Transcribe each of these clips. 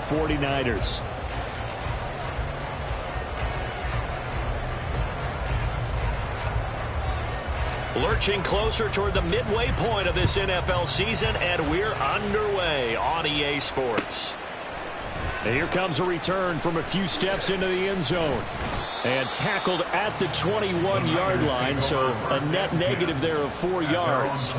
49ers. Lurching closer toward the midway point of this NFL season, and we're underway on EA Sports. And here comes a return from a few steps into the end zone. And tackled at the 21-yard line, so a net negative there of 4 yards.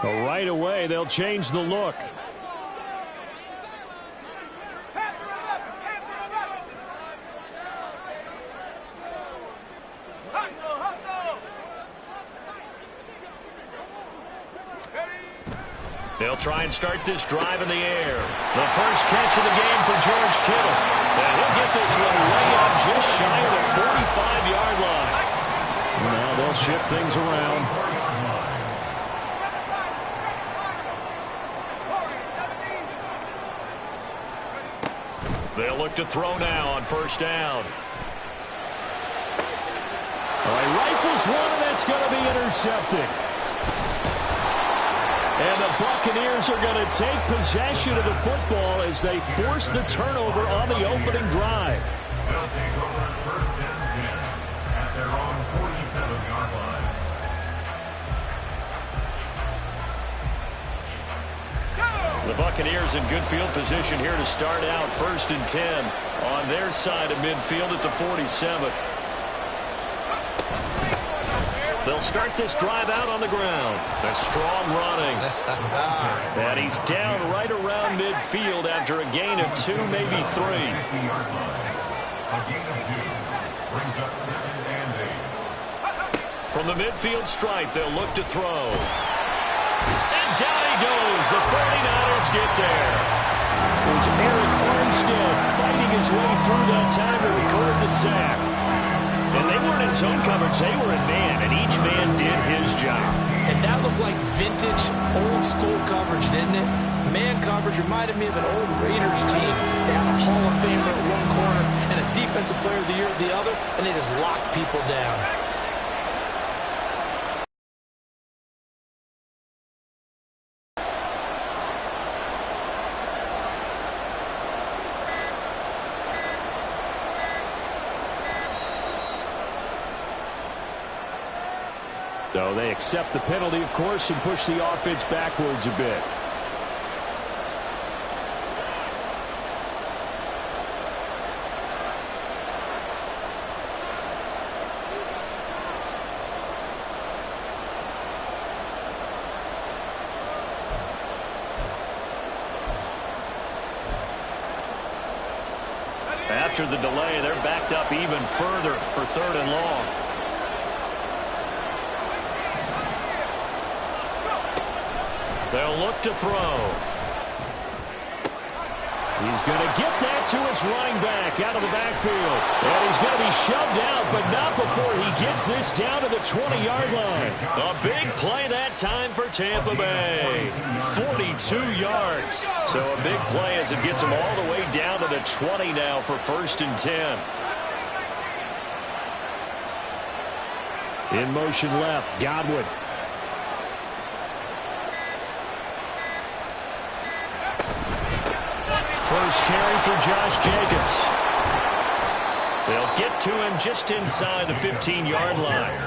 Right away, they'll change the look. They'll try and start this drive in the air. The first catch of the game for George Kittle. And he'll get this one way up just shy of the 45-yard line. Now they'll shift things around. They'll look to throw now on first down. All right, rifles one, and that's going to be intercepted. And the Buccaneers are going to take possession of the football as they force the turnover on the opening drive. They'll take over at first and 10 at their own 47-yard line. The Buccaneers in good field position here to start out first and 10 on their side of midfield at the 47. They'll start this drive out on the ground. A strong running. And he's down right around midfield after a gain of 2, maybe 3. A gain of 2 brings up 2nd and 8. From the midfield stripe, they'll look to throw. And down he goes. The 49ers get there. It was Eric Armstead fighting his way through that time to record the sack. And they weren't in zone coverage. They were in man, and each man did his job. And that looked like vintage, old-school coverage, didn't it? Man coverage reminded me of an old Raiders team. They had a Hall of Famer at one corner and a Defensive Player of the Year at the other, and they just locked people down. So they accept the penalty, of course, and push the offense backwards a bit. After the delay, they're backed up even further for 3rd and long. They'll look to throw. He's going to get that to his running back out of the backfield. And he's going to be shoved out, but not before he gets this down to the 20-yard line. A big play that time for Tampa Bay. 42 yards. So a big play as it gets him all the way down to the 20 now for 1st and 10. In motion left, Godwin. First carry for Josh Jacobs. They'll get to him just inside the 15-yard line.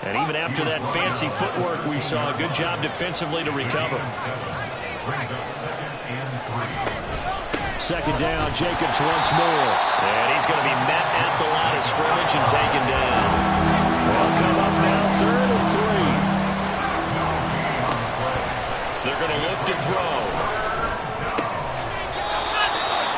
And even after that fancy footwork we saw, a good job defensively to recover. Second down, Jacobs once more. And he's going to be met at the line of scrimmage and taken down. They'll come up now 3rd and 3. They're going to look to throw.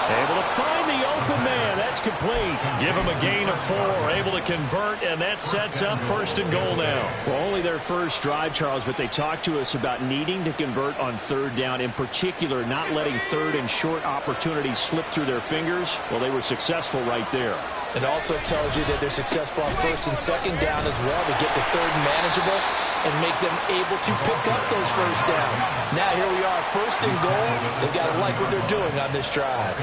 Able to find the open man. That's That's complete. Give them a gain of 4, able to convert, and that sets up 1st and goal now. Well, only their first drive, Charles, but they talked to us about needing to convert on 3rd down, in particular not letting 3rd and short opportunities slip through their fingers. Well, they were successful right there. It also tells you that they're successful on 1st and 2nd down as well to get to 3rd and manageable and make them able to pick up those 1st downs. Now here we are, 1st and goal. They've got to like what they're doing on this drive.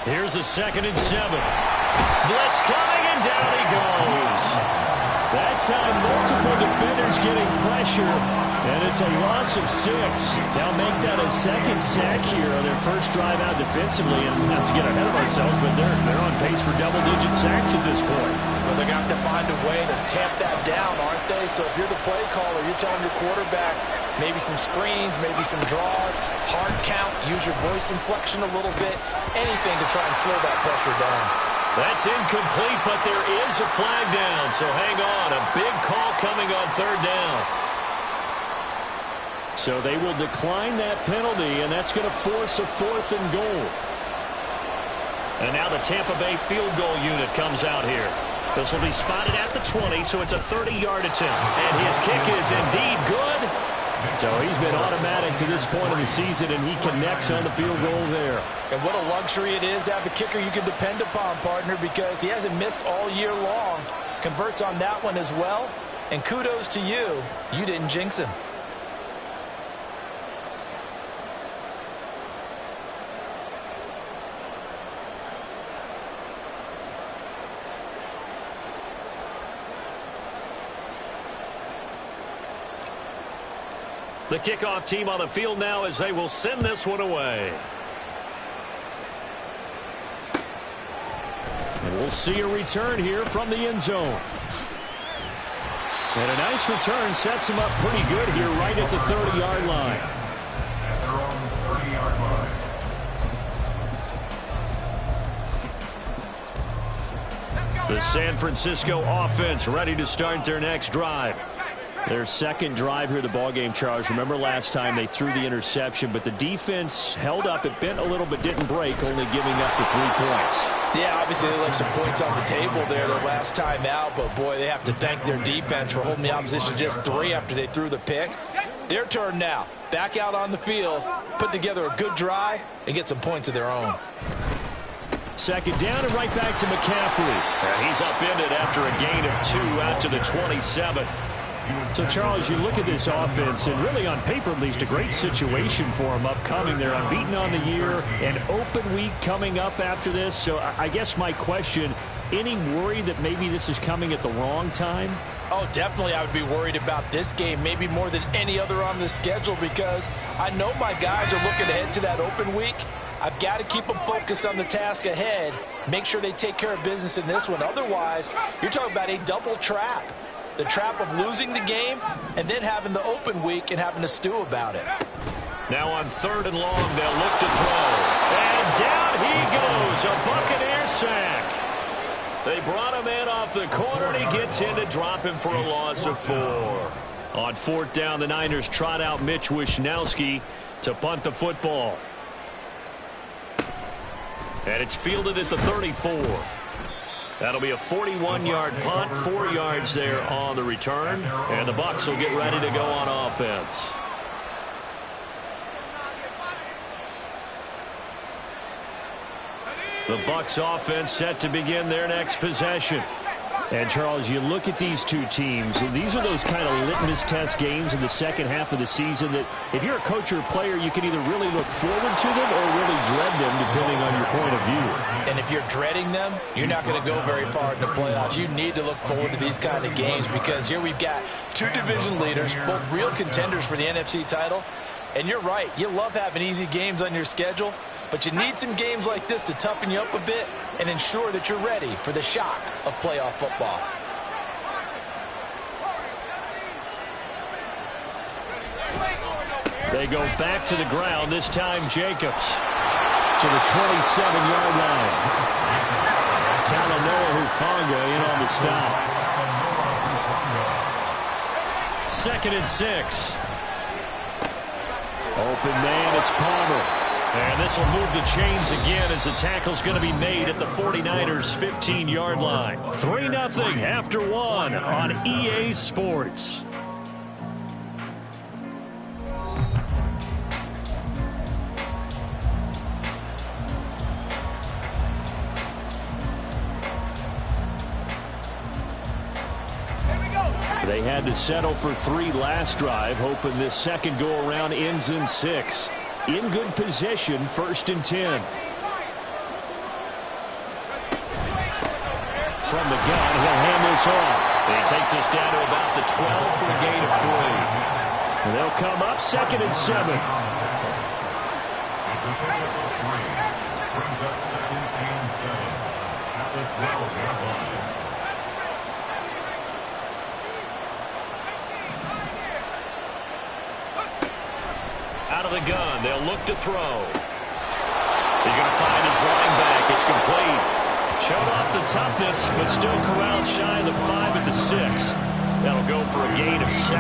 Here's a 2nd and 7. Blitz coming, and down he goes. That time, multiple defenders getting pressure, and it's a loss of 6. They'll make that a 2nd sack here on their first drive out defensively, and not to get ahead of ourselves, but they're on pace for double-digit sacks at this point. Well, they're going to have to find a way to tamp that down, aren't they? So if you're the play caller, you're telling your quarterback maybe some screens, maybe some draws, hard count, use your voice inflection a little bit, anything to try and slow that pressure down. That's incomplete, but there is a flag down, so hang on. A big call coming on 3rd down. So they will decline that penalty, and that's going to force a 4th and goal. And now the Tampa Bay field goal unit comes out here. This will be spotted at the 20, so it's a 30-yard attempt. And his kick is indeed good. So he's been automatic to this point of the season, and he connects on the field goal there. And what a luxury it is to have a kicker you can depend upon, partner, because he hasn't missed all year long. Converts on that one as well. And kudos to you. You didn't jinx him. The kickoff team on the field now as they will send this one away. And we'll see a return here from the end zone. And a nice return sets him up pretty good here right at the 30-yard line. At their own 30-yard line. The San Francisco offense ready to start their next drive. Their 2nd drive here, the ballgame, Charles. Remember last time they threw the interception, but the defense held up. It bent a little but didn't break, only giving up the 3 points. Yeah, obviously they left some points on the table there their last time out, but boy, they have to thank their defense for holding the opposition just 3 after they threw the pick. Their turn now. Back out on the field, put together a good drive, and get some points of their own. 2nd down and right back to McCaffrey. And he's upended after a gain of 2 out to the 27. So, Charles, you look at this offense, and really on paper at least, a great situation for them upcoming. They're unbeaten on the year, an open week coming up after this. So I guess my question, any worry that maybe this is coming at the wrong time? Oh, definitely I would be worried about this game, maybe more than any other on the schedule, because I know my guys are looking ahead to that open week. I've got to keep them focused on the task ahead, make sure they take care of business in this one. Otherwise, you're talking about a double trap. The trap of losing the game and then having the open week and having to stew about it. Now on 3rd and long, they'll look to throw. And down he goes, a Buccaneer sack. They brought him in off the corner, and he gets in to drop him for a loss of 4. On 4th down, the Niners trot out Mitch Wishnowski to punt the football. And it's fielded at the 34. That'll be a 41-yard punt, 4 yards there on the return, and the Bucs will get ready to go on offense. The Bucs offense set to begin their next possession. And, Charles, you look at these two teams, and these are those kind of litmus test games in the second half of the season that if you're a coach or a player, you can either really look forward to them or really dread them, depending on your point of view. And if you're dreading them, you're not going to go very far in the playoffs. You need to look forward to these kind of games because here we've got 2 division leaders, both real contenders for the NFC title. And you're right, you love having easy games on your schedule, but you need some games like this to toughen you up a bit and ensure that you're ready for the shock of playoff football. They go back to the ground, this time Jacobs to the 27-yard line. Talanoa Hufanga in on the stop. 2nd and 6. Open man, it's Palmer. And this will move the chains again as the tackle's going to be made at the 49ers' 15-yard line. 3-0 after one on EA Sports. They had to settle for 3 last drive, hoping this second go-around ends in 6. In good position, 1st and 10. From the gun, he'll hand this off. He takes us down to about the 12 for a gain of 3. And they'll come up 2nd and 7. It's a pickup of 3. Brings up 2nd and 7 at the 12-yard line. Out of the gun, they'll look to throw. He's going to find his running back. It's complete. Showed off the toughness, but still corralled shy of the 5 at the 6. That'll go for a gain of 7.